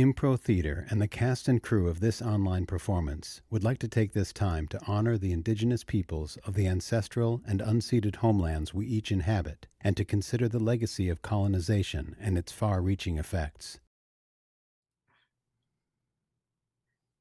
Impro Theater and the cast and crew of this online performance would like to take this time to honor the indigenous peoples of the ancestral and unceded homelands we each inhabit, and to consider the legacy of colonization and its far-reaching effects.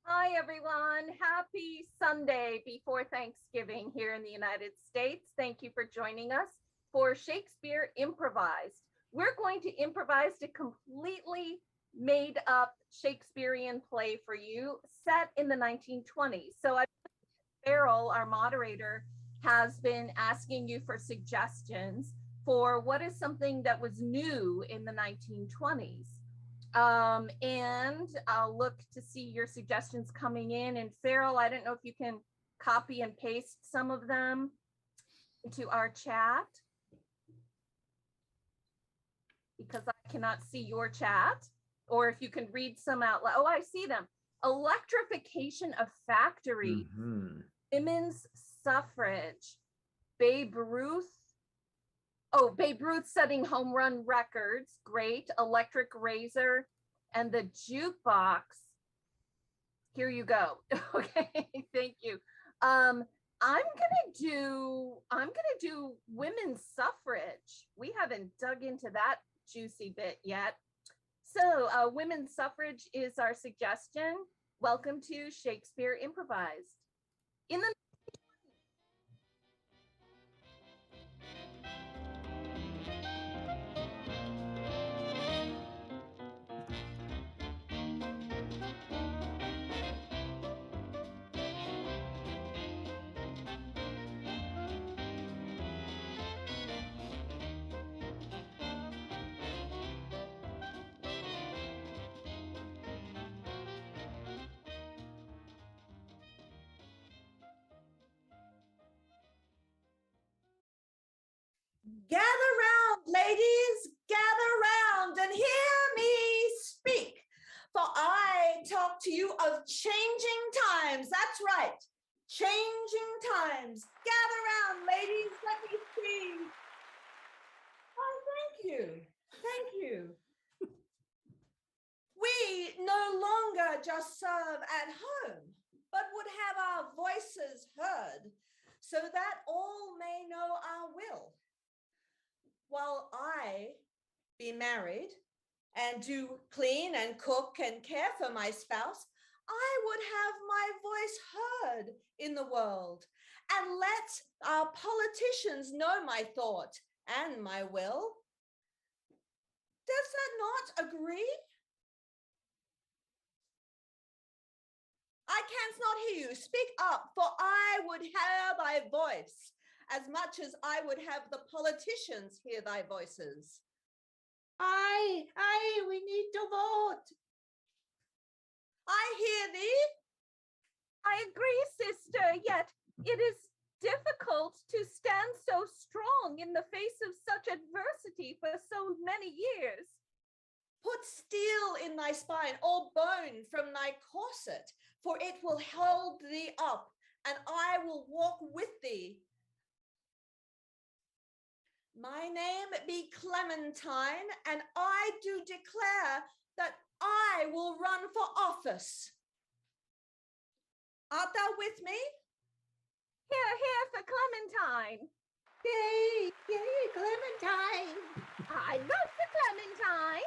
Hi, everyone. Happy Sunday before Thanksgiving here in the United States. Thank you for joining us for Shakespeare Improvised. We're going to improvise a completely made up Shakespearean play for you set in the 1920s. So Farrell, our moderator, has been asking you for suggestions for what is something that was new in the 1920s. And I'll look to see your suggestions coming in. And Farrell, I don't know if you can copy and paste some of them into our chat, because I cannot see your chat, or if you can read some out loud. Oh, I see them. Electrification of factories, women's suffrage, Babe Ruth. Oh, Babe Ruth setting home run records. Great. Electric razor and the jukebox. Here you go. Okay, thank you. I'm gonna do women's suffrage. We haven't dug into that juicy bit yet. So women's suffrage is our suggestion. Welcome to Shakespeare Improvised. In the Gather round, ladies, gather round and hear me speak. For I talk to you of changing times. That's right, changing times. Gather round, ladies, let me see. Oh, thank you. Thank you. We no longer just serve at home, but would have our voices heard, so that all may know our will. While I be married and do clean and cook and care for my spouse, I would have my voice heard in the world, and let our politicians know my thought and my will. Does that not agree? I can't not hear you. Speak up, for I would hear thy voice as much as I would have the politicians hear thy voices. Aye, we need to vote. I hear thee. I agree, sister, yet it is difficult to stand so strong in the face of such adversity for so many years. Put steel in thy spine, or bone from thy corset, for it will hold thee up, and I will walk with thee. My name be Clementine, and I do declare that I will run for office. Art thou with me? Here for Clementine. Yay, Clementine. I vote for Clementine.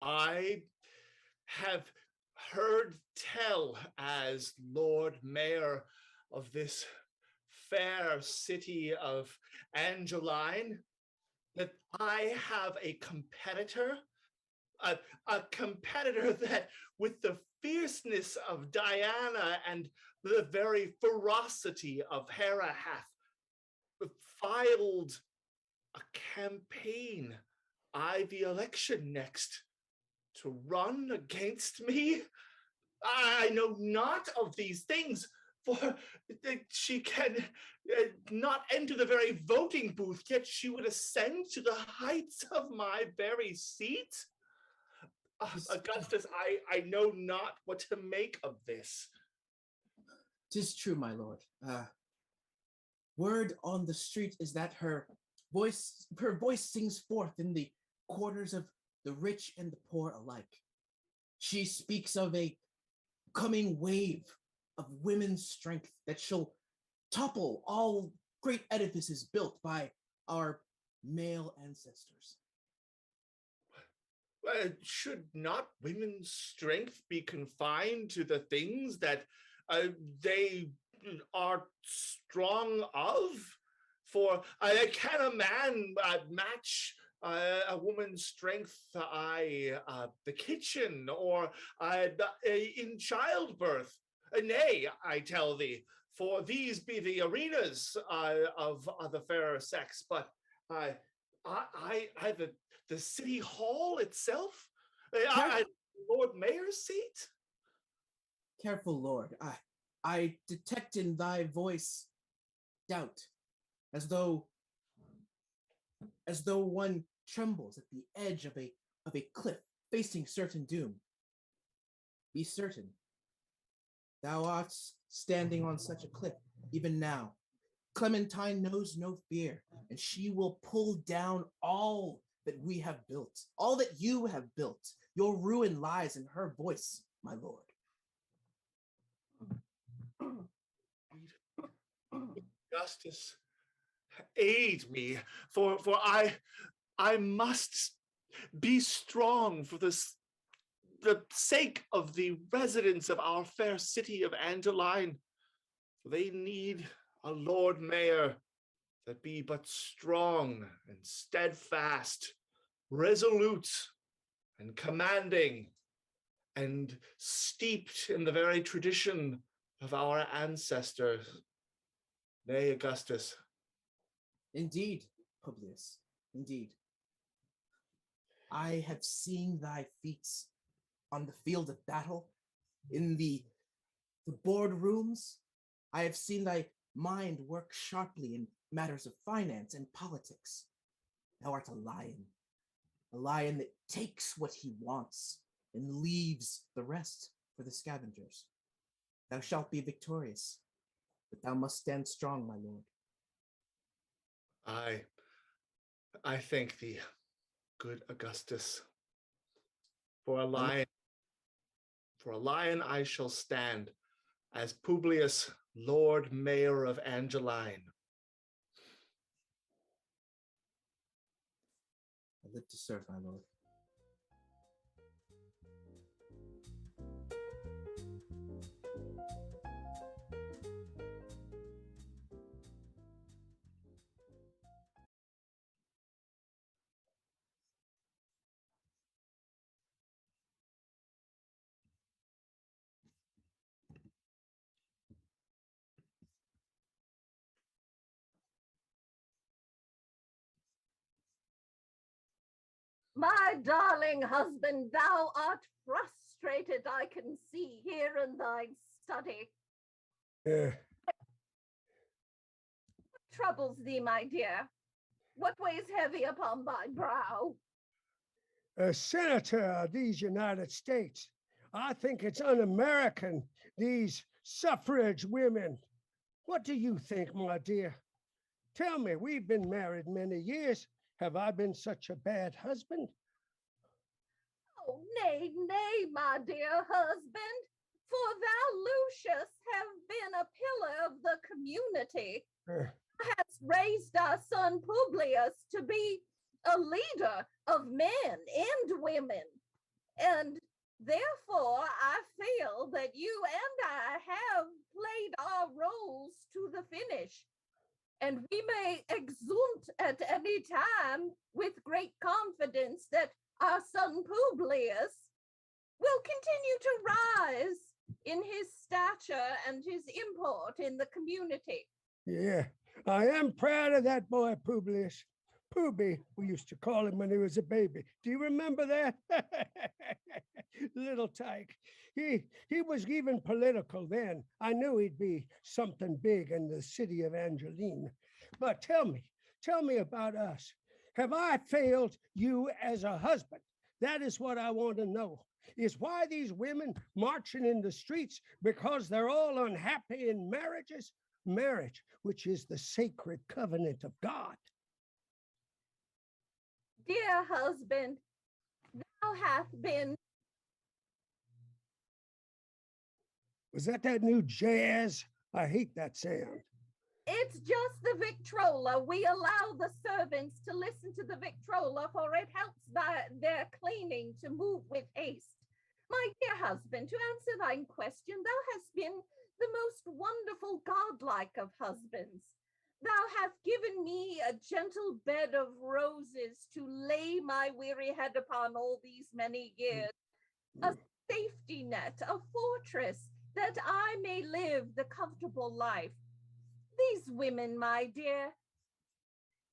I have heard tell, as Lord Mayor of this fair city of Angeline, that I have a competitor, a competitor that, with the fierceness of Diana and the very ferocity of Hera, hath filed a campaign I the election next to run against me? I know not of these things, for she can not enter the very voting booth, yet she would ascend to the heights of my very seat. Augustus, I know not what to make of this. 'Tis true, my lord. Word on the street is that her voice sings forth in the quarters of the rich and the poor alike. She speaks of a coming wave of women's strength that shall topple all great edifices built by our male ancestors. Should not women's strength be confined to the things that they are strong of? For can a man match a woman's strength, the kitchen, or in childbirth? Nay, I tell thee, for these be the arenas of the fairer sex, but I the city hall itself, Lord Mayor's seat. Careful, Lord. I detect in thy voice doubt, as though one trembles at the edge of a cliff, facing certain doom. Be certain, thou art standing on such a cliff, even now. Clementine knows no fear, and she will pull down all that we have built, all that you have built. Your ruin lies in her voice, my lord. Justice, aid me, for I must be strong for the sake of the residents of our fair city of Angeline. They need a Lord Mayor that be but strong and steadfast, resolute and commanding, and steeped in the very tradition of our ancestors. Nay, Augustus. Indeed, Publius, indeed. I have seen thy feats on the field of battle, in the boardrooms. I have seen thy mind work sharply in matters of finance and politics. Thou art a lion that takes what he wants and leaves the rest for the scavengers. Thou shalt be victorious, but thou must stand strong, my lord. I thank thee, good Augustus. For a lion I shall stand, as Publius, Lord Mayor of Angeline. I live to serve, my lord. My darling husband, thou art frustrated, I can see here in thy study. What troubles thee, my dear? What weighs heavy upon thy brow? A senator of these United States. I think it's un-American, these suffrage women. What do you think, my dear? Tell me, we've been married many years. Have I been such a bad husband? Oh, nay, nay, my dear husband, for thou, Lucius, have been a pillar of the community. Hast raised our son Publius to be a leader of men and women. And therefore, I feel that you and I have played our roles to the finish. And we may exult at any time with great confidence that our son Publius will continue to rise in his stature and his import in the community. Yeah, I am proud of that boy, Publius. Pooby, we used to call him when he was a baby. Do you remember that? Little tyke. He was even political then. I knew he'd be something big in the city of Angeline. But tell me about us. Have I failed you as a husband? That is what I want to know. Is why these women marching in the streets because they're all unhappy in marriages? Marriage, which is the sacred covenant of God. Dear husband, thou hast been. Was that new jazz? I hate that sound. It's just the Victrola. We allow the servants to listen to the Victrola, for it helps their cleaning to move with haste. My dear husband, to answer thine question, thou hast been the most wonderful godlike of husbands. Thou hast given me a gentle bed of roses to lay my weary head upon all these many years, a safety net, a fortress, that I may live the comfortable life. These women, my dear,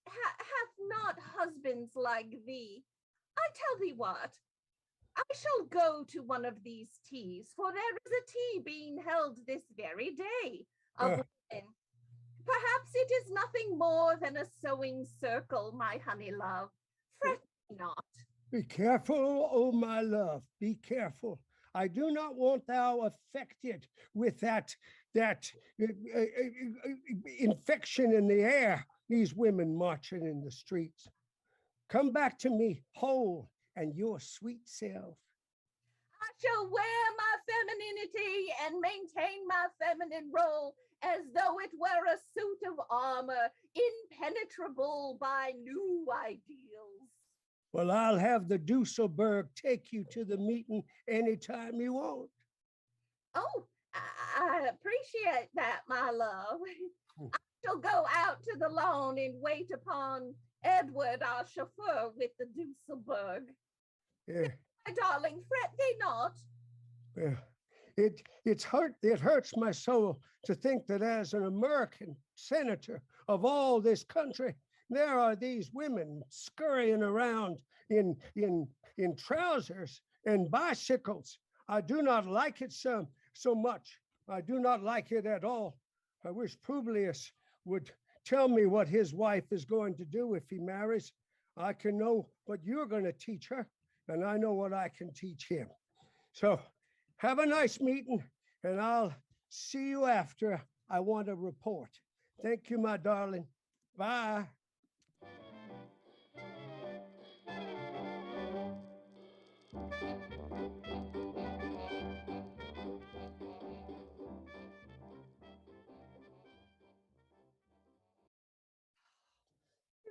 hath not husbands like thee. I tell thee what, I shall go to one of these teas, for there is a tea being held this very day of women. Perhaps it is nothing more than a sewing circle, my honey love. Fret not. Be careful, oh my love, be careful. I do not want thou affected with that infection in the air, these women marching in the streets. Come back to me whole and your sweet self. I shall wear my femininity and maintain my feminine role as though it were a suit of armor, impenetrable by new ideals. Well, I'll have the Dusselberg take you to the meeting anytime you want. Oh, I appreciate that, my love. I shall go out to the lawn and wait upon Edward, our chauffeur, with the Dusselberg. Yeah. My darling, fret thee not. Yeah. It hurts my soul to think that as an American senator of all this country, there are these women scurrying around in trousers and bicycles. I do not like it so much. I do not like it at all. I wish Publius would tell me what his wife is going to do if he marries. I can know what you're going to teach her, and I know what I can teach him. So have a nice meeting, and I'll see you after. I want a report. Thank you, my darling. Bye.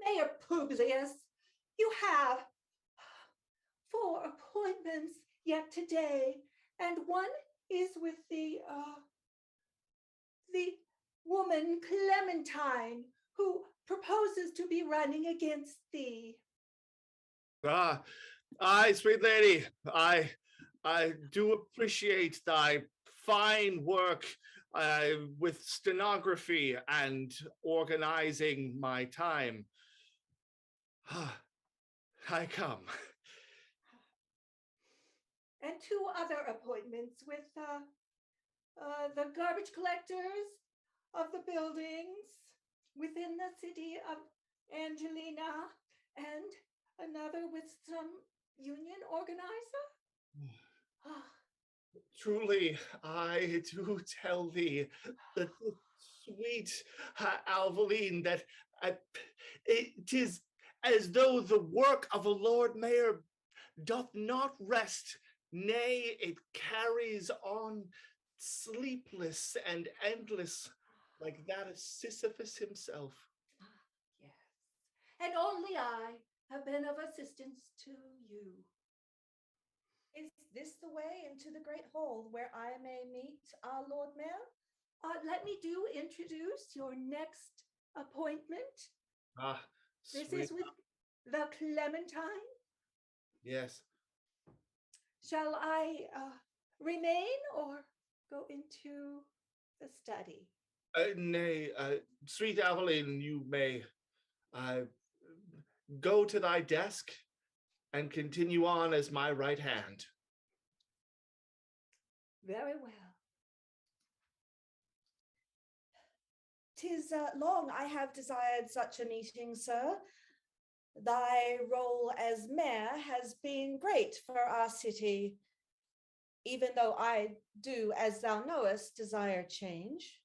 Mayor Publius, you have 4 appointments yet today, and one is with the woman Clementine, who proposes to be running against thee. Aye, sweet lady, I do appreciate thy fine work with stenography and organizing my time. I come. And 2 other appointments with the garbage collectors of the buildings within the city of Angelina, and another with some union organizer. Truly, I do tell thee, the sweet Alvaline, that it is as though the work of a Lord Mayor doth not rest, nay, it carries on sleepless and endless, like that of Sisyphus himself. Yes, and only I have been of assistance to you. Is this the way into the great hall where I may meet our Lord Mayor? Let me introduce your next appointment. This Sweet. is with the Clementine. Yes. Shall I remain or go into the study? Nay, sweet Aveline, you may go to thy desk and continue on as my right hand. Very well. 'Tis long I have desired such a meeting, sir. Thy role as mayor has been great for our city, even though I do, as thou knowest, desire change.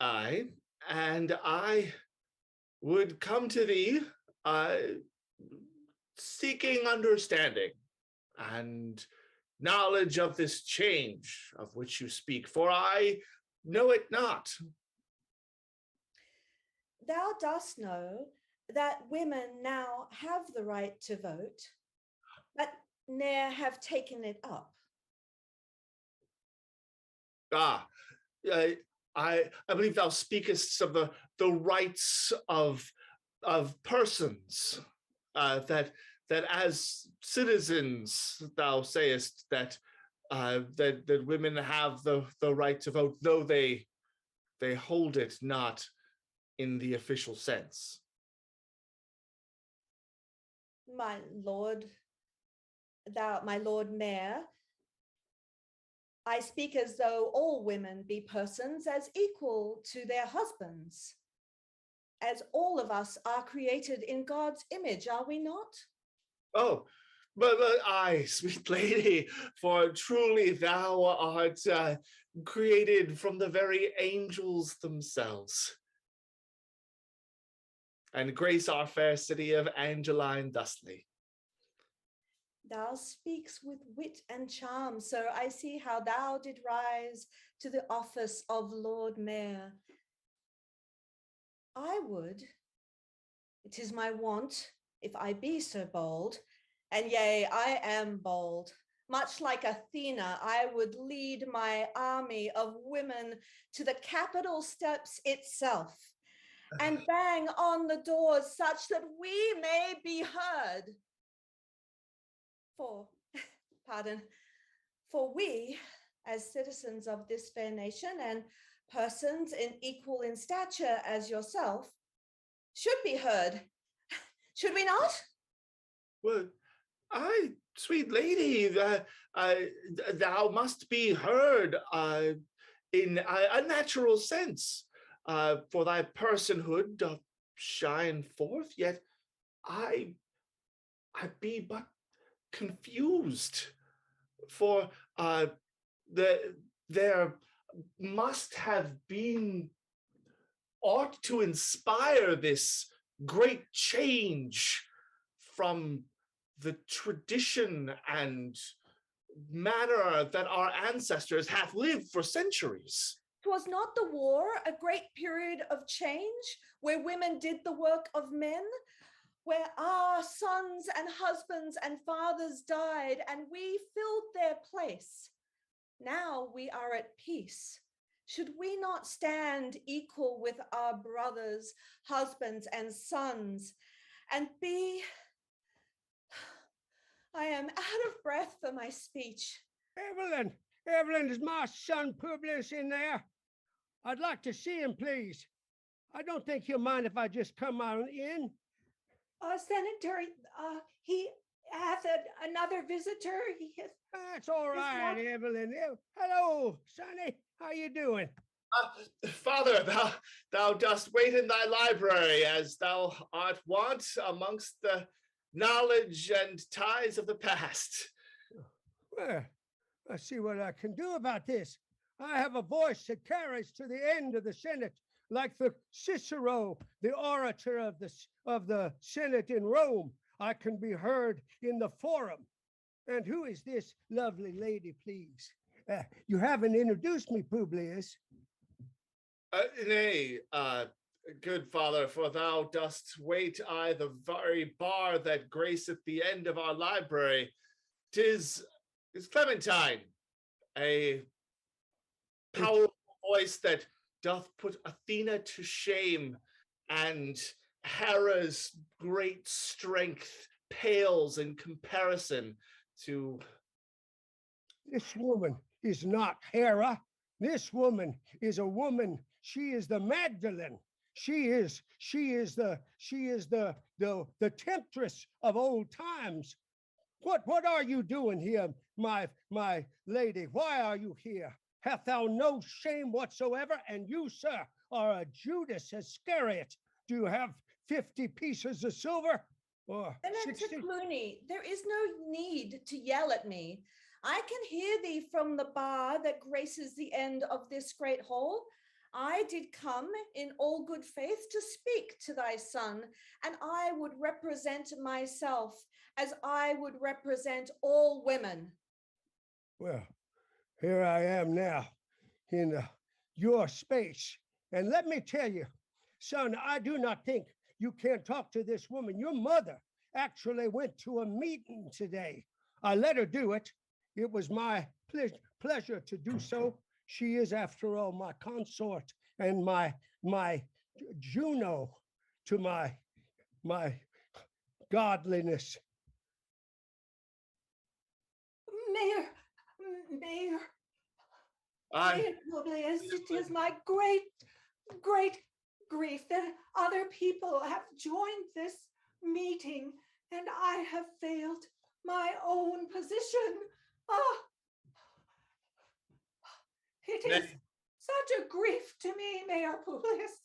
Aye, and I would come to thee seeking understanding and knowledge of this change of which you speak, for I know it not. Thou dost know that women now have the right to vote, but ne'er have taken it up. Ah, I believe thou speakest of the rights of persons, that as citizens thou sayest that that women have the right to vote, though they hold it not in the official sense. My lord mayor, I speak as though all women be persons as equal to their husbands, as all of us are created in God's image, are we not? Oh, but aye, sweet lady, for truly thou art created from the very angels themselves, and grace our fair city of Angeline thusly. Thou speaks with wit and charm, sir. I see how thou did rise to the office of Lord Mayor. I would, it is my wont, if I be so bold, and yea, I am bold, much like Athena, I would lead my army of women to the Capitol steps itself and bang on the doors such that we may be heard. For we, as citizens of this fair nation and persons equal in stature as yourself, should be heard. Should we not? Well, sweet lady, thou must be heard in a natural sense, for thy personhood doth shine forth, yet I be but confused, for there must have been ought to inspire this great change from the tradition and manner that our ancestors have lived for centuries. Was not the war a great period of change where women did the work of men, where our sons and husbands and fathers died and we filled their place? Now we are at peace. Should we not stand equal with our brothers, husbands, and sons and be... I am out of breath for my speech. Evelyn, is my son Publius in there? I'd like to see him, please. I don't think he'll mind if I just come on in. Senator, he hath another visitor. That's all right, Evelyn. Hello, Sonny. How you doing? Father, thou dost wait in thy library, as thou art wont amongst the knowledge and ties of the past. Well, let's see what I can do about this. I have a voice that carries to the end of the Senate, like the Cicero, the orator of the Senate in Rome. I can be heard in the forum. And who is this lovely lady, please? You haven't introduced me, Publius. Nay, good father, for thou dost wait the very bar that graceth the end of our library. 'Tis Clementine, a powerful voice that doth put Athena to shame, and Hera's great strength pales in comparison to... This woman is not Hera. This woman is a woman. She is the Magdalene. She is the temptress of old times. What are you doing here, my lady? Why are you here? Hath thou no shame whatsoever? And you, sir, are a Judas Iscariot. Do you have 50 pieces of silver? Or Senator 60? Clooney, there is no need to yell at me. I can hear thee from the bar that graces the end of this great hall. I did come in all good faith to speak to thy son, and I would represent myself as I would represent all women. Well, here I am now in your space. And let me tell you, son, I do not think you can talk to this woman. Your mother actually went to a meeting today. I let her do it. It was my pleasure to do so. She is, after all, my consort and my Juno to my godliness. Mayor, Mayor, I Mayor Publius, it is my great, great grief that other people have joined this meeting and I have failed my own position. Ah, it is such a grief to me, Mayor Publius,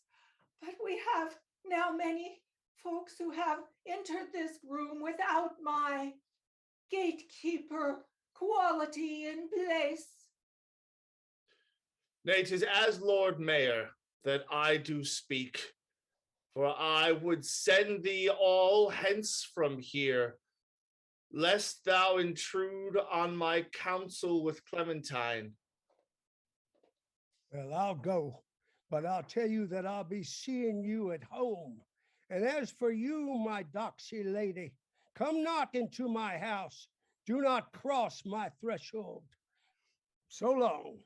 but we have now many folks who have entered this room without my gatekeeper quality in place. Nay, 'tis as Lord Mayor that I do speak, for I would send thee all hence from here, lest thou intrude on my counsel with Clementine. Well, I'll go, but I'll tell you that I'll be seeing you at home. And as for you, my doxy lady, come not into my house. Do not cross my threshold. So long.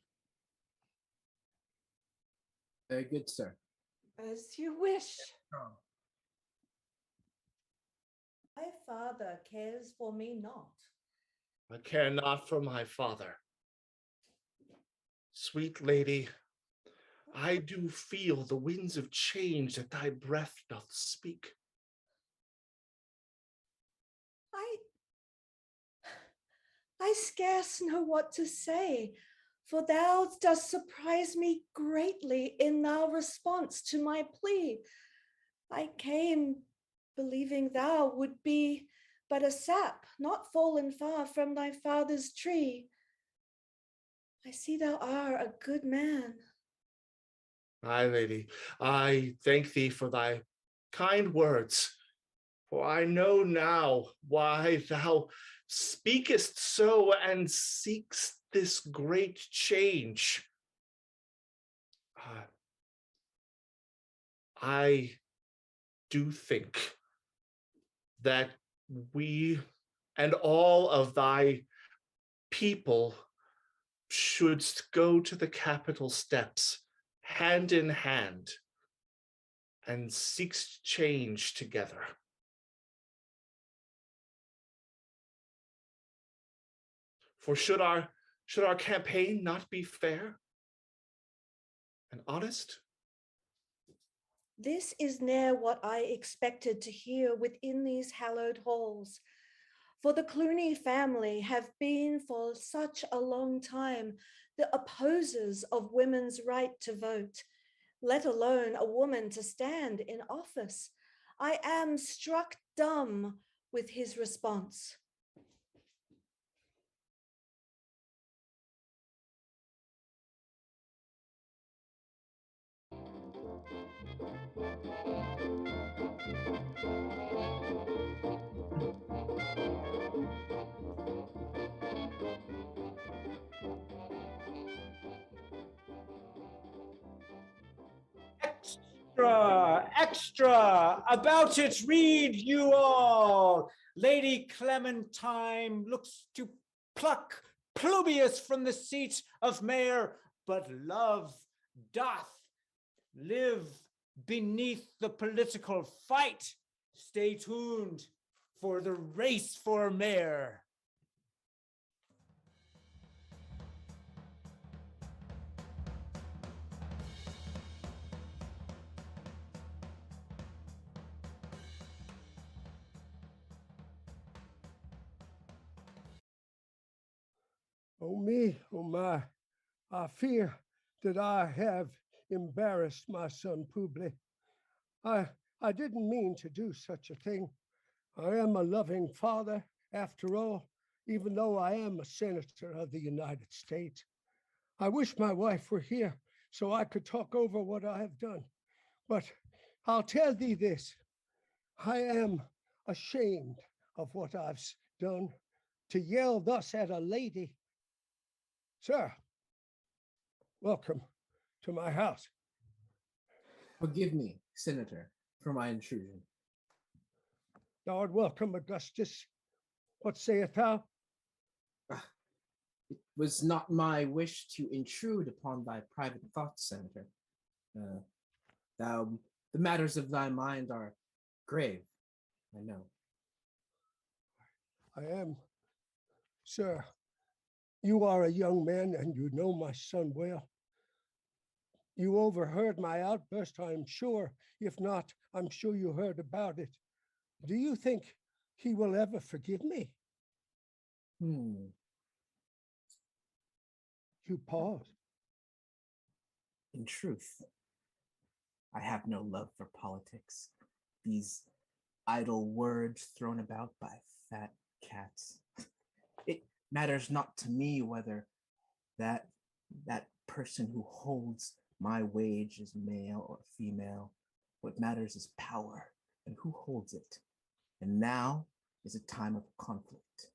Very good, sir. As you wish. My father cares for me not. I care not for my father. Sweet lady, I do feel the winds of change that thy breath doth speak. I scarce know what to say, for thou dost surprise me greatly in thy response to my plea. I came believing thou would be but a sap, not fallen far from thy father's tree. I see thou art a good man. Aye, lady, I thank thee for thy kind words, for I know now why thou speakest so and seekst this great change. I do think that we and all of thy people should go to the Capitol steps hand in hand and seek change together. For should our campaign not be fair and honest? This is ne'er what I expected to hear within these hallowed halls. For the Clooney family have been for such a long time the opposers of women's right to vote, let alone a woman to stand in office. I am struck dumb with his response. Extra, extra, about it read you all. Lady Clementine looks to pluck Plubius from the seat of mayor, but love doth live beneath the political fight. Stay tuned for the race for mayor. Oh me, oh my, I fear that I have embarrassed my son Publi. I I didn't mean to do such a thing. I am a loving father, after all, even though I am a senator of the United States. I wish my wife were here so I could talk over what I have done. But I'll tell thee this, I am ashamed of what I've done. To yell thus at a lady. Sir, welcome to my house. Forgive me, Senator, for my intrusion. Thou art welcome, Augustus. What sayest thou? It was not my wish to intrude upon thy private thoughts, Senator. Thou, the matters of thy mind are grave, I know. I am, sir. You are a young man and you know my son well. You overheard my outburst, I'm sure. If not, I'm sure you heard about it. Do you think he will ever forgive me? You pause. In truth, I have no love for politics. These idle words thrown about by fat cats. It matters not to me whether that person who holds my wage is male or female. What matters is power and who holds it. And now is a time of conflict.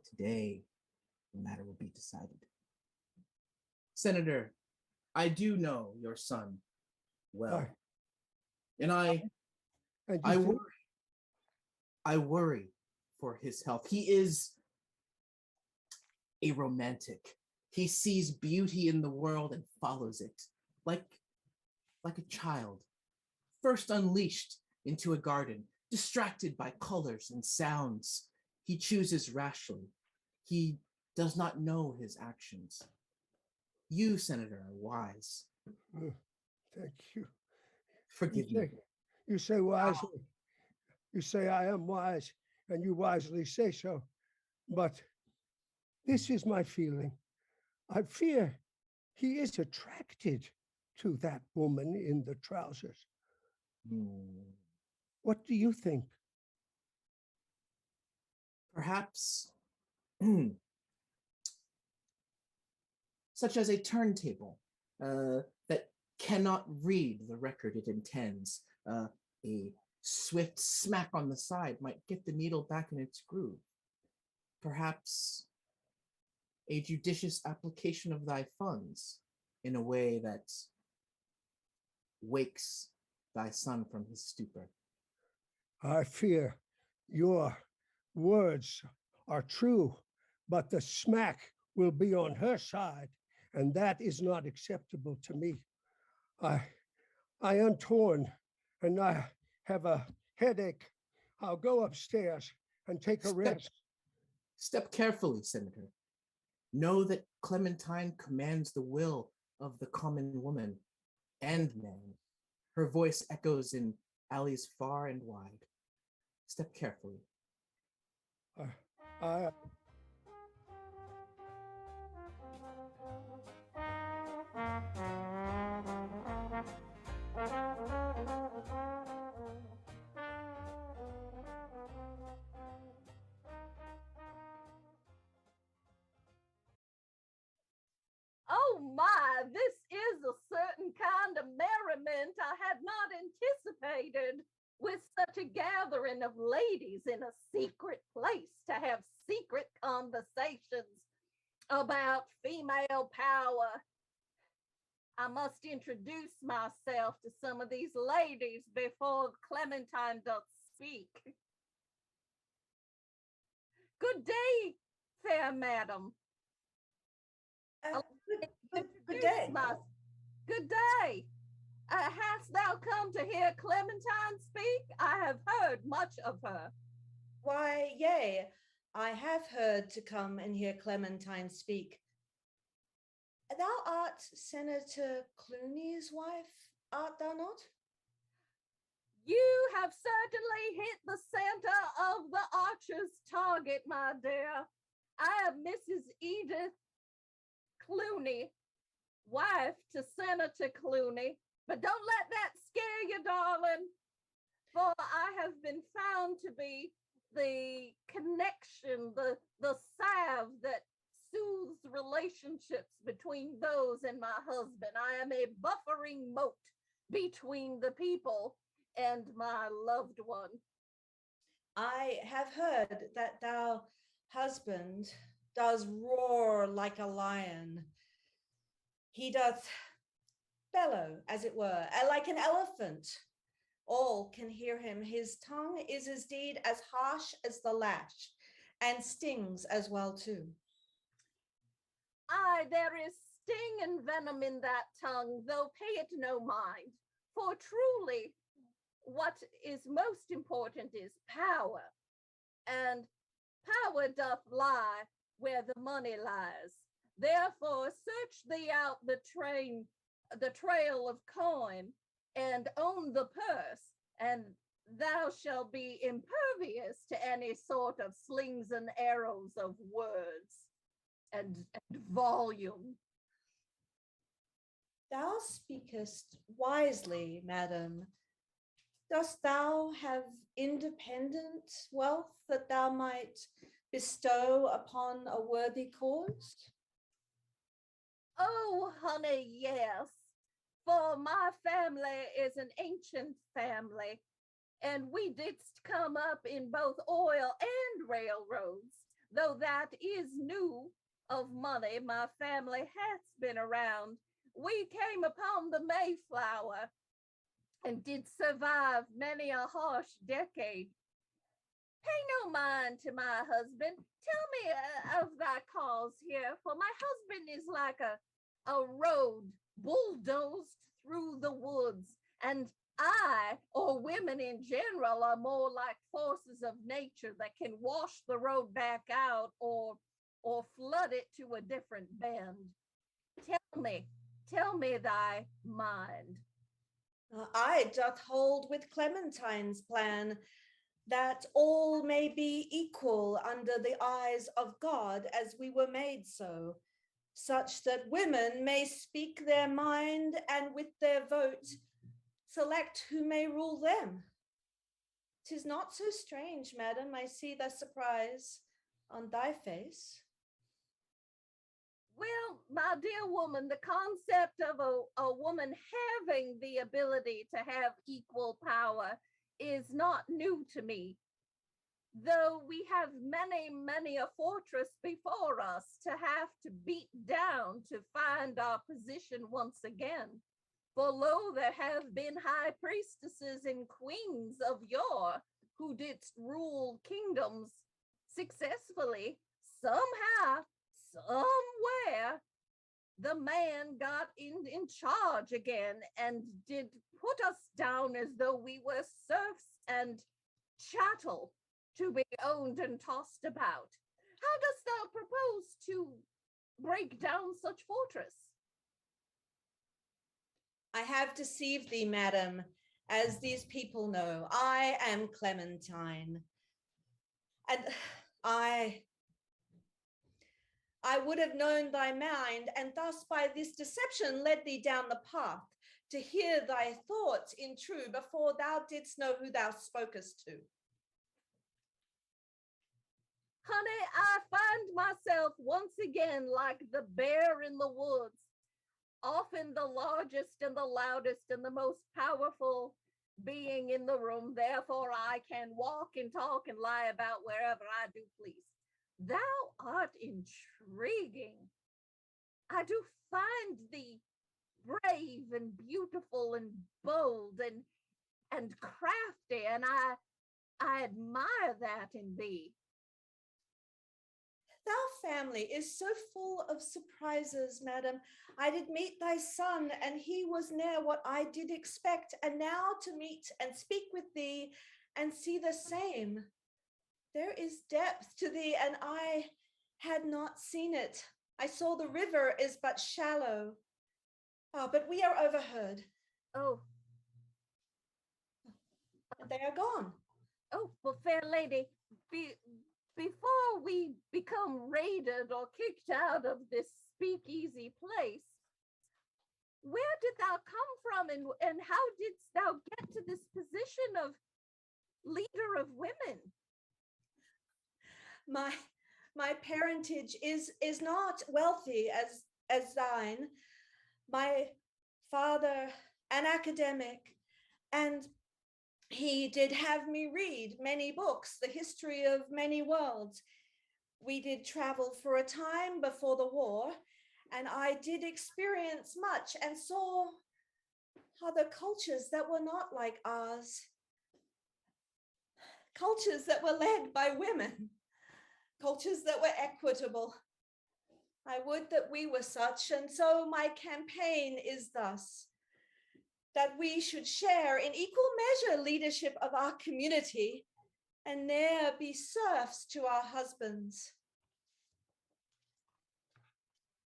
Today, the matter will be decided. Senator, I do know your son well. And I worry for his health. He is a romantic. He sees beauty in the world and follows it, like a child, first unleashed into a garden, distracted by colors and sounds. He chooses rashly. He does not know his actions. You, Senator, are wise. Thank you. Forgive me. You say wisely. You say I am wise, and you wisely say so. But this is my feeling. I fear he is attracted to that woman in the trousers. What do you think? Perhaps such as a turntable that cannot read the record it intends. A swift smack on the side might get the needle back in its groove. Perhaps a judicious application of thy funds in a way that wakes thy son from his stupor. I fear your words are true, but the smack will be on her side, and that is not acceptable to me. I am torn, and I have a headache. I'll go upstairs and take a rest. Step carefully, Senator. Know that Clementine commands the will of the common woman and man. Her voice echoes in alleys far and wide. Step carefully. Oh my, this is a certain kind of merriment I had not anticipated, with such a gathering of ladies in a secret place to have secret conversations about female power. I must introduce myself to some of these ladies before Clementine doth speak. Good day, fair madam. Good day. Good day. Hast thou come to hear Clementine speak? I have heard much of her. Why, yea, I have heard to come and hear Clementine speak. Thou art Senator Clooney's wife, art thou not? You have certainly hit the center of the archer's target, my dear. I am Mrs. Edith Clooney, wife to Senator Clooney. But don't let that scare you, darling, for I have been found to be the connection, the salve that soothes relationships between those and my husband. I am a buffering moat between the people and my loved one. I have heard that thou husband does roar like a lion. He doth bellow, as it were, like an elephant. All can hear him. His tongue is indeed as harsh as the lash, and stings as well too. Aye, there is sting and venom in that tongue, though pay it no mind. For truly, what is most important is power, and power doth lie where the money lies. Therefore, search thee out the trail of coin, and own the purse, and thou shalt be impervious to any sort of slings and arrows of words and volume. Thou speakest wisely, madam. Dost thou have independent wealth that thou might bestow upon a worthy cause? Oh, honey, yes. For my family is an ancient family, and we didst come up in both oil and railroads, though that is new of money. My family hath been around. We came upon the Mayflower and did survive many a harsh decade. Pay no mind to my husband. Tell me of thy cause here, for my husband is like a road bulldozed through the woods, and I, or women in general, are more like forces of nature that can wash the road back out or flood it to a different bend. Tell me thy mind. I doth hold with Clementine's plan that all may be equal under the eyes of God as we were made so, such that women may speak their mind and with their vote select who may rule them. 'Tis not so strange, madam, I see the surprise on thy face. Well, my dear woman, the concept of a woman having the ability to have equal power is not new to me. Though we have many a fortress before us to have to beat down to find our position once again. For lo, there have been high priestesses and queens of yore who didst rule kingdoms successfully. Somehow, somewhere, the man got in charge again and did put us down as though we were serfs and chattel to be owned and tossed about. How dost thou propose to break down such fortress? I have deceived thee, madam, as these people know. I am Clementine. And I would have known thy mind, and thus by this deception led thee down the path to hear thy thoughts in true before thou didst know who thou spokest to. Honey, I find myself once again like the bear in the woods, often the largest and the loudest and the most powerful being in the room. Therefore, I can walk and talk and lie about wherever I do please. Thou art intriguing. I do find thee brave and beautiful and bold and crafty, and I admire that in thee. Thou family is so full of surprises, madam. I did meet thy son, and he was near what I did expect, and now to meet and speak with thee and see the same. There is depth to thee, and I had not seen it. I saw the river is but shallow. Oh, but we are overheard. Oh. They are gone. Oh, well, fair lady, before we become raided or kicked out of this speakeasy place, where did thou come from, and how didst thou get to this position of leader of women? My parentage is not wealthy as thine. My father, an academic, and he did have me read many books, the history of many worlds. We did travel for a time before the war, and I did experience much and saw other cultures that were not like ours. Cultures that were led by women, cultures that were equitable. I would that we were such, and so my campaign is thus: that we should share in equal measure leadership of our community, and ne'er be serfs to our husbands.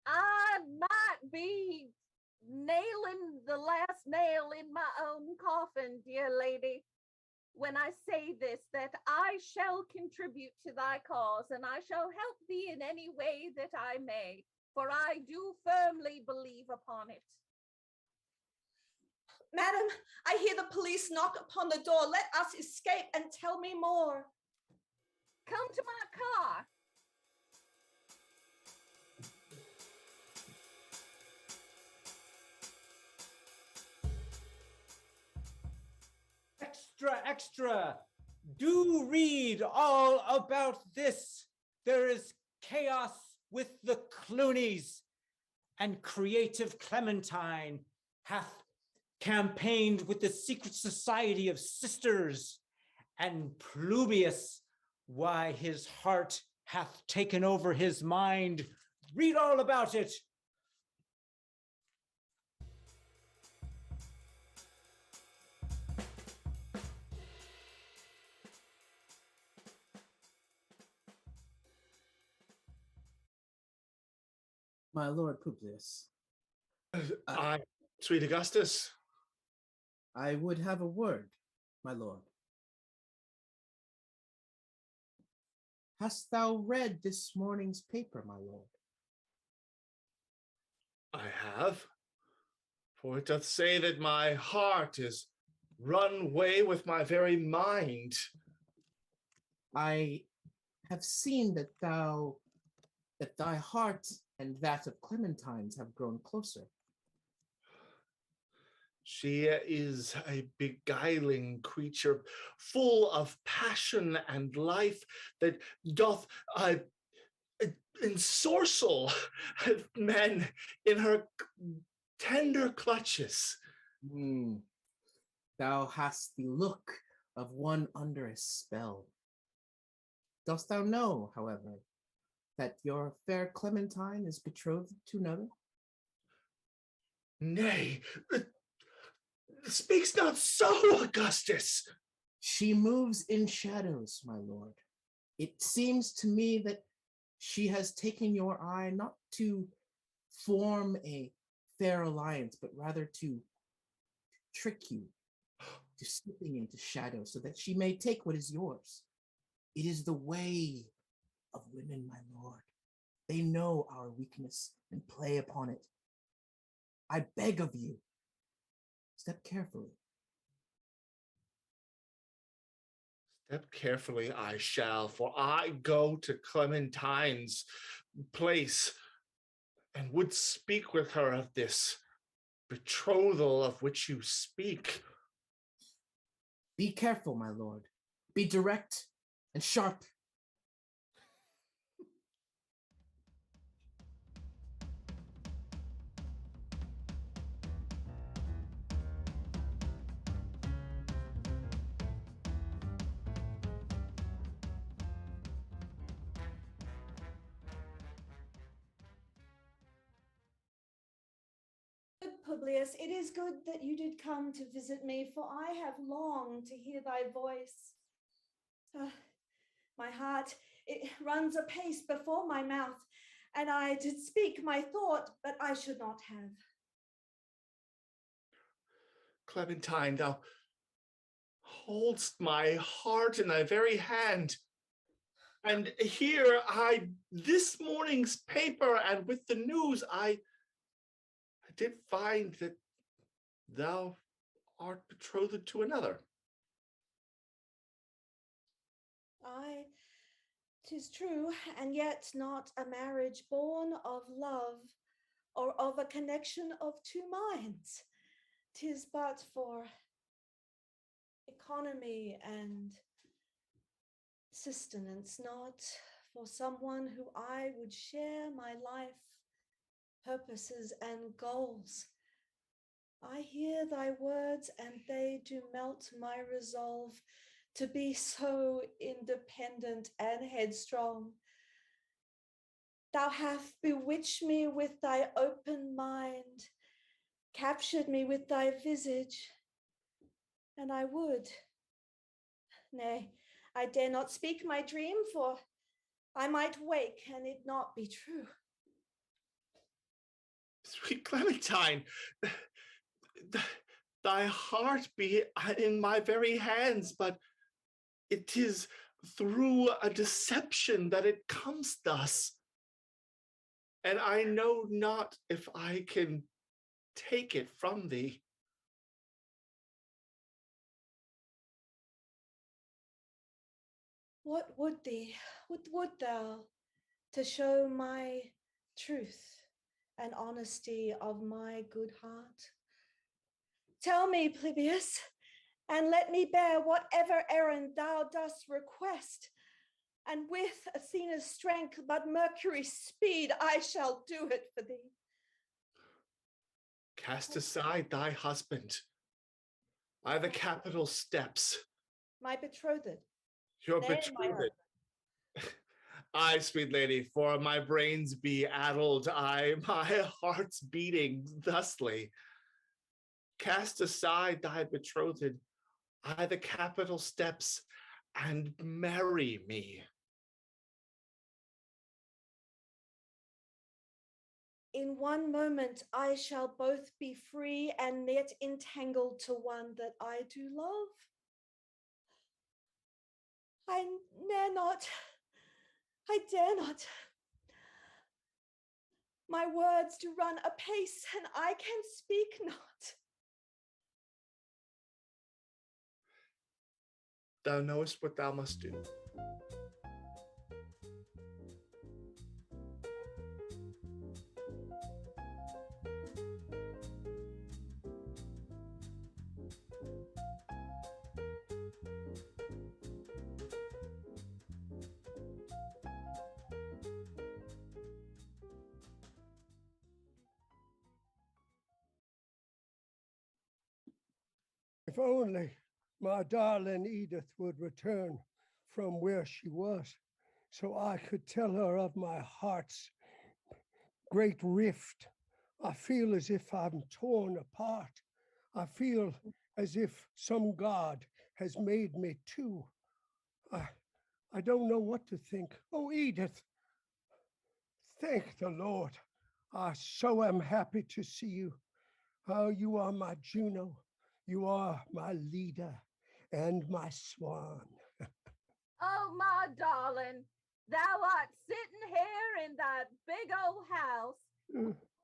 I might be nailing the last nail in my own coffin, dear lady, when I say this, that I shall contribute to thy cause, and I shall help thee in any way that I may, for I do firmly believe upon it. Madam, I hear the police knock upon the door. Let us escape and tell me more. Come to my car. Extra, extra. Do read all about this. There is chaos with the Cloonies, and creative Clementine hath campaigned with the secret society of sisters, and Plubius, why his heart hath taken over his mind. Read all about it. My lord Publius, Sweet Augustus. I would have a word, my lord. Hast thou read this morning's paper, my lord? I have, for it doth say that my heart is run way with my very mind. I have seen that thy heart and that of Clementine's have grown closer. She is a beguiling creature, full of passion and life, that doth ensorcel men in her tender clutches. Thou hast the look of one under a spell. Dost thou know, however, that your fair Clementine is betrothed to another? Nay, speaks not so, Augustus. She moves in shadows, my lord. It seems to me that she has taken your eye not to form a fair alliance, but rather to trick you to slipping into shadow so that she may take what is yours. It is the way of women, my lord. They know our weakness and play upon it. I beg of you, step carefully. Step carefully I shall, for I go to Clementine's place and would speak with her of this betrothal of which you speak. Be careful, my lord. Be direct and sharp. Publius, it is good that you did come to visit me, for I have longed to hear thy voice. My heart, it runs apace before my mouth, and I did speak my thought, but I should not have. Clementine, thou holdst my heart in thy very hand. And here this morning's paper and with the news, I did find that thou art betrothed to another. Aye, 'tis true, and yet not a marriage born of love or of a connection of two minds. 'Tis but for economy and sustenance, not for someone who I would share my life, purposes, and goals. I hear thy words, and they do melt my resolve to be so independent and headstrong. Thou hast bewitched me with thy open mind, captured me with thy visage, and I would. Nay, I dare not speak my dream, for I might wake and it not be true. Sweet Clementine, thy heart be in my very hands, but it is through a deception that it comes thus. And I know not if I can take it from thee. What would thou to show my truth and honesty of my good heart? Tell me, plebeius, and let me bear whatever errand thou dost request. And with Athena's strength, but Mercury's speed, I shall do it for thee. Cast aside thy husband by the Capitol steps. My betrothed. Your Nay, my betrothed. Aye, sweet lady, for my brains be addled, my heart's beating thusly. Cast aside thy betrothed, the Capitol steps, and marry me. In one moment I shall both be free and yet entangled to one that I do love. I dare not. My words do run apace, and I can speak not. Thou knowest what thou must do. If only my darling Edith would return from where she was, so I could tell her of my heart's great rift. I feel as if I'm torn apart. I feel as if some God has made me two. I don't know what to think. Oh, Edith, thank the Lord. I so am happy to see you. Oh, you are my Juno. You are my leader and my swan. Oh, my darling, thou art sitting here in thy big old house,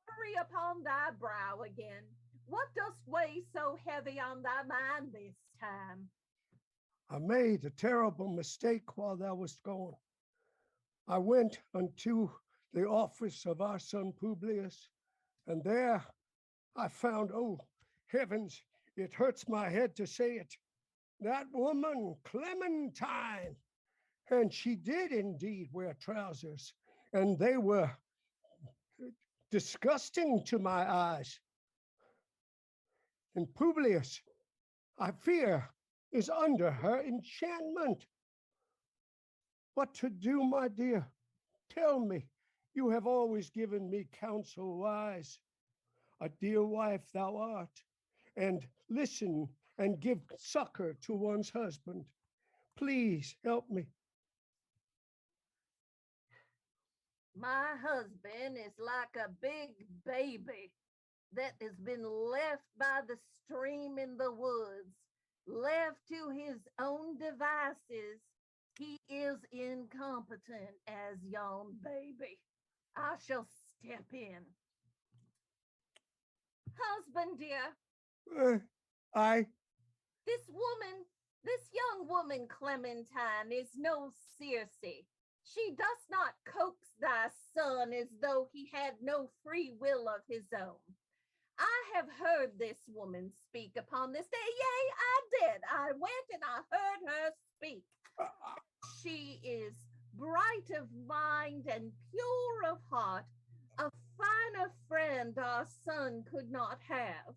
hurry upon thy brow again. What dost weigh so heavy on thy mind this time? I made a terrible mistake while thou wast gone. I went unto the office of our son Publius, and there I found, oh, heavens, it hurts my head to say it, that woman, Clementine. And she did indeed wear trousers, and they were disgusting to my eyes. And Publius, I fear, is under her enchantment. What to do, my dear? Tell me, you have always given me counsel wise. A dear wife thou art, and listen and give succor to one's husband. Please help me. My husband is like a big baby that has been left by the stream in the woods, left to his own devices. He is incompetent as yon baby. I shall step in. Husband, dear, I, this young woman, Clementine, is no Circe. She does not coax thy son as though he had no free will of his own. I have heard this woman speak upon this day. Yea, I did. I went and I heard her speak. She is bright of mind and pure of heart, a finer friend our son could not have,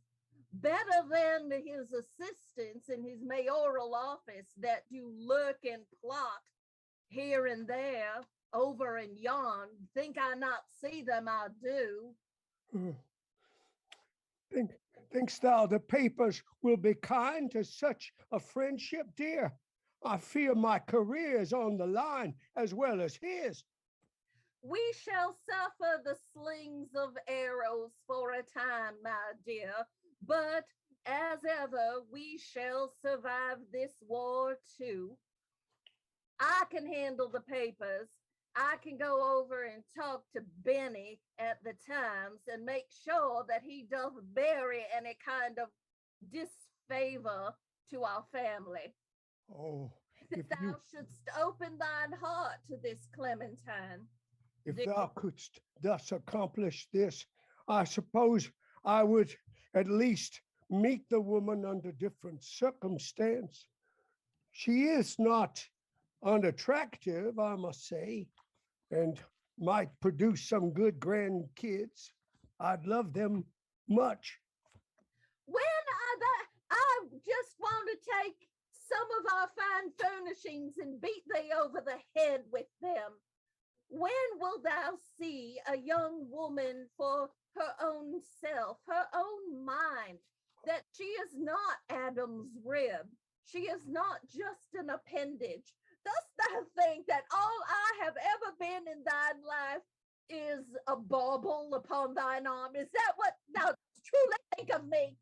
better than his assistants in his mayoral office that do lurk and plot here and there, over and yon. Think I not see them, I do. thinkst thou the papers will be kind to such a friendship, dear? I fear my career is on the line as well as his. We shall suffer the slings of arrows for a time, my dear, but as ever, we shall survive this war too. I can handle the papers. I can go over and talk to Benny at the Times and make sure that he doth bury any kind of disfavor to our family. Oh, If thou shouldst open thine heart to this Clementine. If thou couldst thus accomplish this, I suppose I would at least meet the woman under different circumstance. She is not unattractive, I must say, and might produce some good grandkids. I'd love them much. I just want to take some of our fine furnishings and beat thee over the head with them. When wilt thou see a young woman for her own self, her own mind, that she is not Adam's rib? She is not just an appendage. Dost thou think that all I have ever been in thine life is a bauble upon thine arm? Is that what thou truly think of me?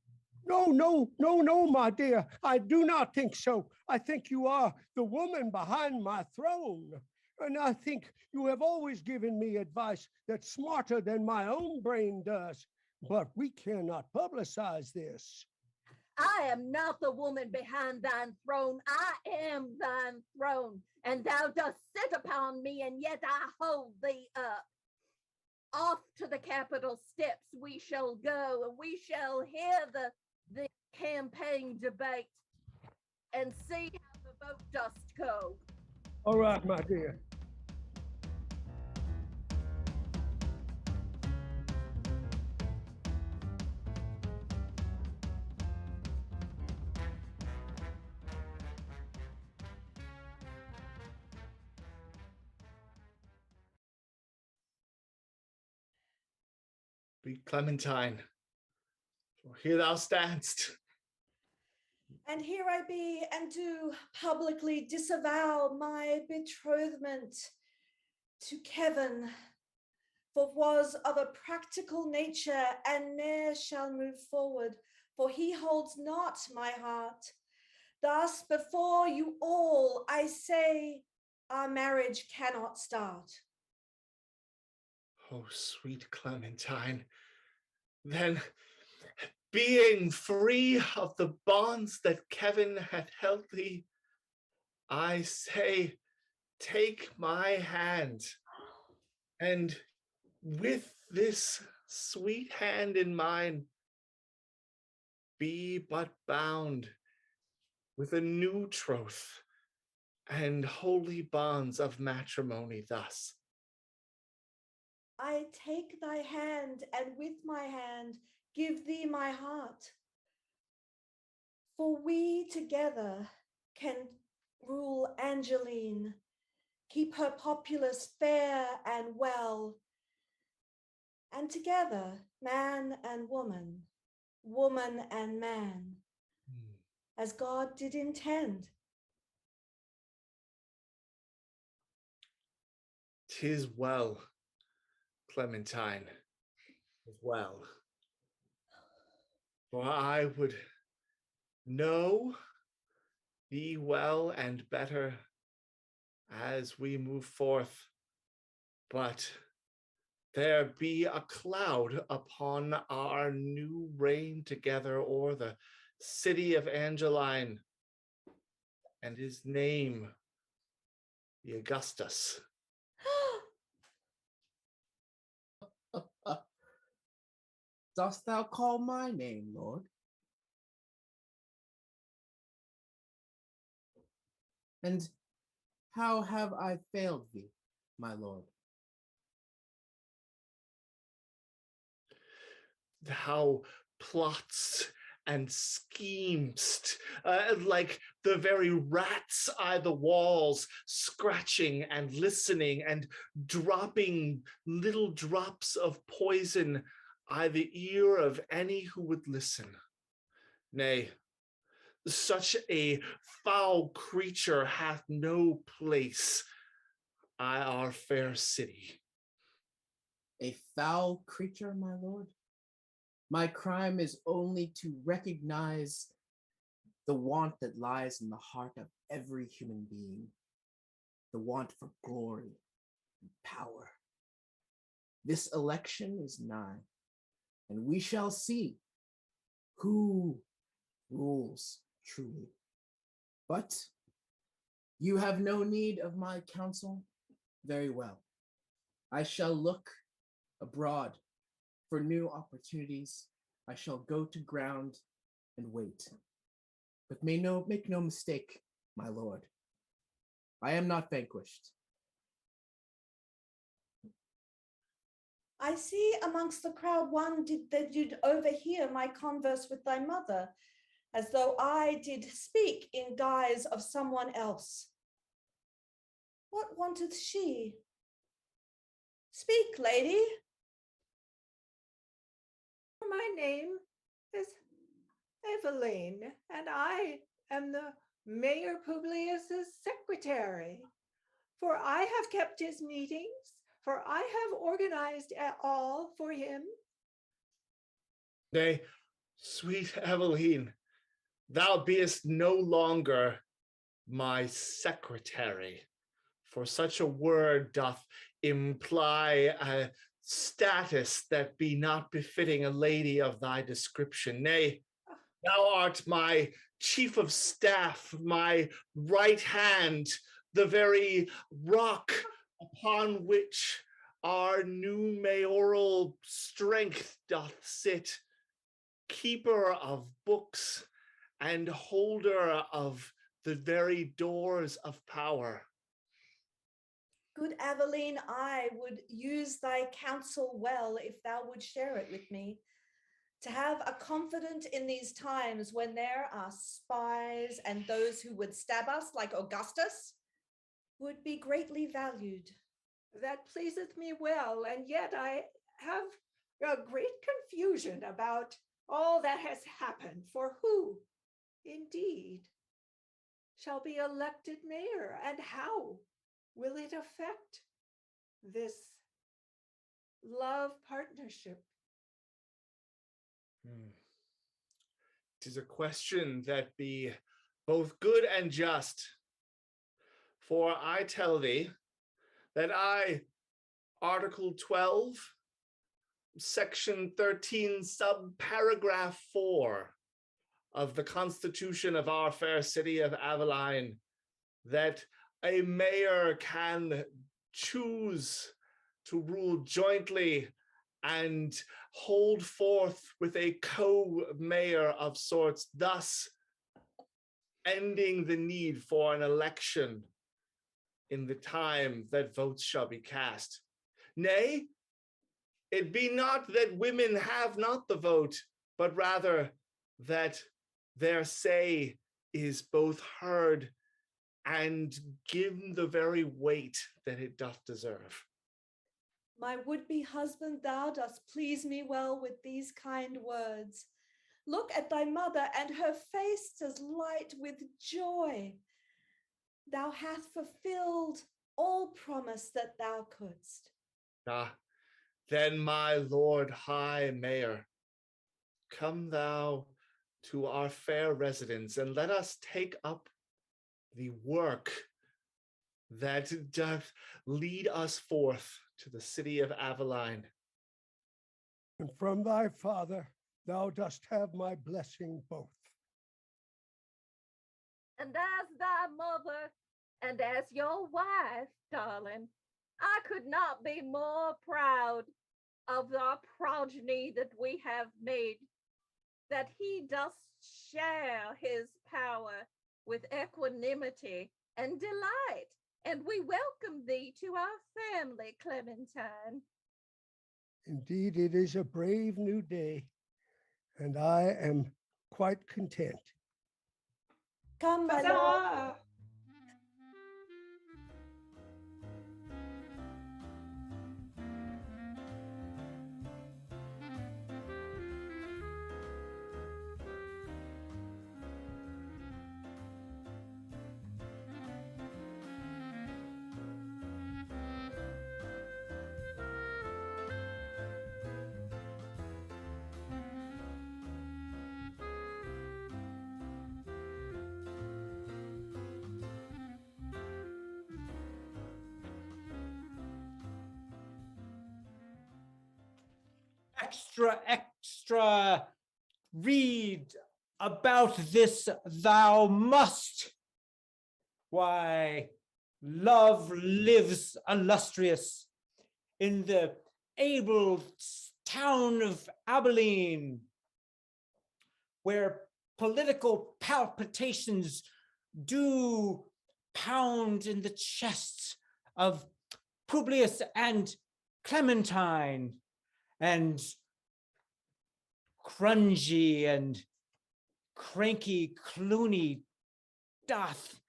No, my dear. I do not think so. I think you are the woman behind my throne. And I think you have always given me advice that's smarter than my own brain does. But we cannot publicize this. I am not the woman behind thine throne. I am thine throne, and thou dost sit upon me, and yet I hold thee up. Off to the Capitol steps we shall go, and we shall hear the campaign debate and see how the vote doth go. All right, my dear. Be Clementine, for here thou standst. And here I be, and do publicly disavow my betrothment to Kevin, for was of a practical nature, and ne'er shall move forward, for he holds not my heart. Thus before you all I say, our marriage cannot start. Oh, sweet Clementine, then, being free of the bonds that Kevin hath held thee, I say, take my hand, and with this sweet hand in mine, be but bound with a new troth and holy bonds of matrimony thus. I take thy hand, and with my hand give thee my heart. For we together can rule Angeline, keep her populace fair and well, and together, man and woman, woman and man, as God did intend. 'Tis well, Clementine, as well. For I would know thee well and better as we move forth. But there be a cloud upon our new reign together o'er the city of Angeline, and his name the Augustus. Dost thou call my name, Lord? And how have I failed thee, my lord? Thou plots and schemest, like the very rats eye the walls, scratching and listening and dropping little drops of poison eye the ear of any who would listen. Nay, such a foul creature hath no place in our fair city. A foul creature, my lord? My crime is only to recognize the want that lies in the heart of every human being, the want for glory and power. This election is nigh, and we shall see who rules truly. But you have no need of my counsel? Very well. I shall look abroad for new opportunities. I shall go to ground and wait. But make no mistake, my lord. I am not vanquished. I see amongst the crowd one that did overhear my converse with thy mother, as though I did speak in guise of someone else. What wanteth she? Speak, lady. My name is Eveline, and I am the Mayor Publius's secretary. For I have kept his meetings, for I have organized all for him. Nay, sweet Eveline, thou beest no longer my secretary, for such a word doth imply a status that be not befitting a lady of thy description. Nay, thou art my chief of staff, my right hand, the very rock upon which our new mayoral strength doth sit, keeper of books and holder of the very doors of power. Good Aveline, I would use thy counsel well if thou would share it with me. To have a confidant in these times when there are spies and those who would stab us like Augustus would be greatly valued. That pleaseth me well, and yet I have a great confusion about all that has happened, for who, indeed, shall be elected mayor, and how will it affect this love partnership? 'Tis a question that be both good and just. For I tell thee that I, Article 12, Section 13, subparagraph 4 of the Constitution of our fair city of Aveline, that a mayor can choose to rule jointly and hold forth with a co-mayor of sorts, thus ending the need for an election in the time that votes shall be cast. Nay, it be not that women have not the vote, but rather that their say is both heard and given the very weight that it doth deserve. My would-be husband, thou dost please me well with these kind words. Look at thy mother, and her face does light with joy. Thou hast fulfilled all promise that thou couldst. Ah, then, my Lord High Mayor, come thou to our fair residence, and let us take up the work that doth lead us forth to the city of Aveline. And from thy father, thou dost have my blessing both. And as thy mother and as your wife, darling, I could not be more proud of our progeny that we have made, that he doth share his power with equanimity and delight. And we welcome thee to our family, Clementine. Indeed, it is a brave new day, and I am quite content. Come, my lord. Huzzah! Extra, read about this thou must. Why, love lives illustrious in the able town of Abilene, where political palpitations do pound in the chests of Publius and Clementine, and Crungy and cranky Clooney doth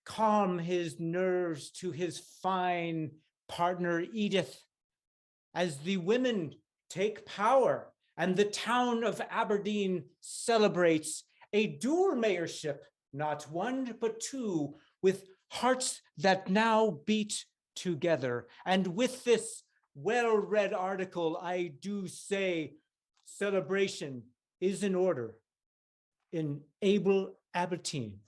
calm his nerves to his fine partner Edith, as the women take power and the town of Aberdeen celebrates a dual mayorship, not one but two, with hearts that now beat together. And with this well-read article, I do say celebration is in order in able Aberdeen.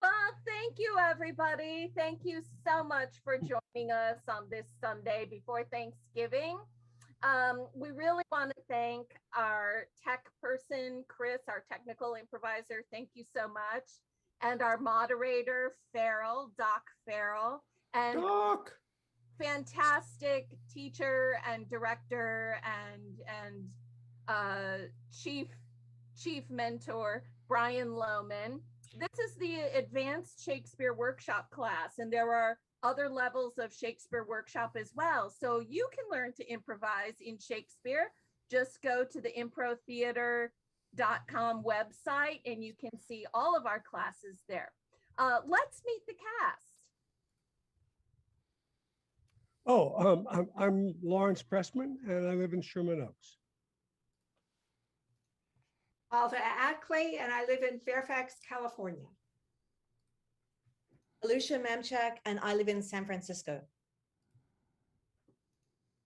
Well, thank you, everybody. Thank you so much for joining us on this Sunday before Thanksgiving. We really want to thank our tech person, Chris, our technical improviser. Thank you so much. And our moderator, Farrell, Doc Farrell, and Doc. fantastic teacher and director and chief mentor, Brian Lohman. This is the advanced Shakespeare workshop class, and there are other levels of Shakespeare workshop as well. So you can learn to improvise in Shakespeare. Just go to the improtheater.com website and you can see all of our classes there. Let's meet the cast. Oh, I'm Lawrence Pressman, and I live in Sherman Oaks. Alva Ackley, and I live in Fairfax, California. Alicia Mamchak, and I live in San Francisco.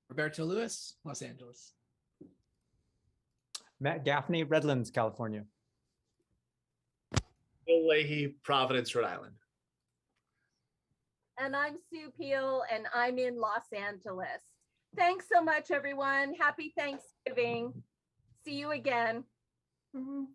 Roberto Lewis, Los Angeles. Matt Gaffney, Redlands, California. Bill Leahy, Providence, Rhode Island. And I'm Sue Peel, and I'm in Los Angeles. Thanks so much, everyone. Happy Thanksgiving. See you again. Mhm.